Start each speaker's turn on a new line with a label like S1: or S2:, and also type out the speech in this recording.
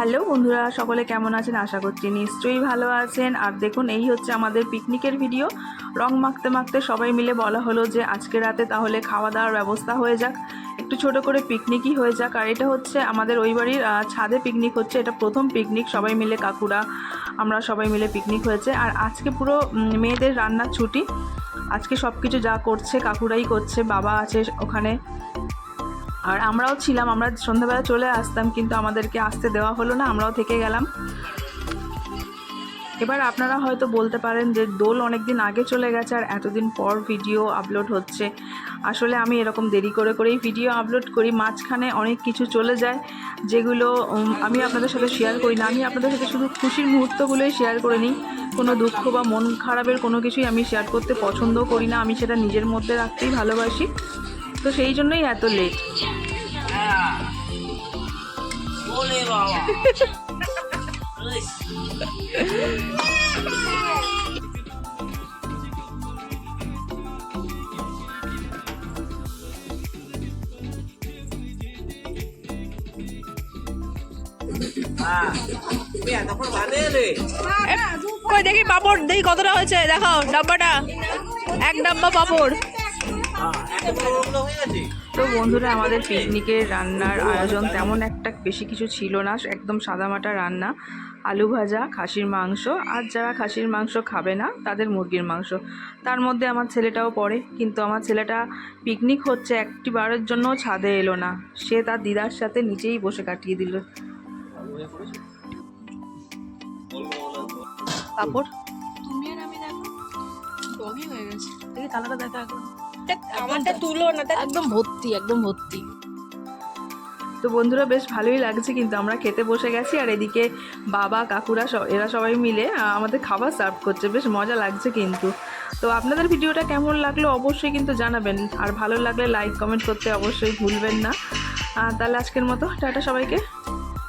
S1: Hello বন্ধুরা, সকলে কেমন আছেন? আশা করছি নিশ্চয়ই ভালো আছেন। আর দেখুন, এই হচ্ছে আমাদের পিকনিকের ভিডিও। রং মাখতে মাখতে সবাই মিলে বলা হলো যে আজকে রাতে তাহলে খাওয়া দাওয়ার ব্যবস্থা হয়ে যাক, একটু ছোট করে পিকনিকই হয়ে যাক। আর এটা হচ্ছে আমাদের ওই বাড়ির ছাদে পিকনিক হচ্ছে। এটা প্রথম পিকনিক, সবাই মিলে কাকুরা আমরা সবাই মিলে পিকনিক হয়েছে। আর আজকে পুরো মেয়েদের রান্নার ছুটি। আজকে সব কিছু যা করছে কাকুরাই করছে, বাবা আছে ওখানে। আর আমরাও ছিলাম, আমরা সন্ধ্যাবেলা চলে আসতাম, কিন্তু আমাদেরকে আসতে দেওয়া হলো না, আমরাও থেকে গেলাম। এবার আপনারা হয়তো বলতে পারেন যে দোল অনেক দিন আগে চলে গেছে আর এতদিন পর ভিডিও আপলোড হচ্ছে। আসলে আমি এরকম দেরি করে করেই ভিডিও আপলোড করি, মাঝখানে অনেক কিছু চলে যায় যেগুলো আমি আপনাদের সাথে শেয়ার করি না। আমি আপনাদের সাথে শুধু খুশির মুহূর্তগুলোই শেয়ার করে নিই, কোনো দুঃখ বা মন খারাপের কোনো কিছুই আমি শেয়ার করতে পছন্দও করি না। আমি সেটা নিজের মধ্যে রাখতেই ভালোবাসি, তো সেই জন্যই এত লেট। কই দেখি পাপড়, দেখি কতটা হয়েছে, দেখাও ডাব্বাটা। এক ডাব্বা পাপড়। তো বন্ধুরা, আমাদের পিকনিকের রান্নার আয়োজন তেমন একটা বেশি কিছু ছিল না, একদম সাদামাটা রান্না। আলু ভাজা, খাসির মাংস, আর যারা খাসির মাংস খাবে না তাদের মুরগির মাংস। তার মধ্যে আমার ছেলেটাও পড়ে, কিন্তু আমার ছেলেটা পিকনিক হচ্ছে একটি বারের জন্য ছাদে এলো না, সে তার দিদার সাথে নিচেই বসে কাটিয়ে দিল। কাপড়
S2: তুমি আর আমি দেখো ডগি হয়ে গেছে।
S1: দেখি কালারটা দেখা এখন।
S2: আমারটা তুলো না, একদম ভর্তি, একদম ভর্তি।
S1: তো বন্ধুরা, বেশ ভালোই লাগছে, কিন্তু আমরা খেতে বসে গেছি। আর এদিকে বাবা কাকুরা এরা সবাই মিলে আমাদের খাবার সার্ভ করছে, বেশ মজা লাগছে কিন্তু। তো আপনাদের ভিডিওটা কেমন লাগলো অবশ্যই কিন্তু জানাবেন, আর ভালো লাগলে লাইক কমেন্ট করতে অবশ্যই ভুলবেন না। তাহলে আজকের মতো টাটা সবাইকে।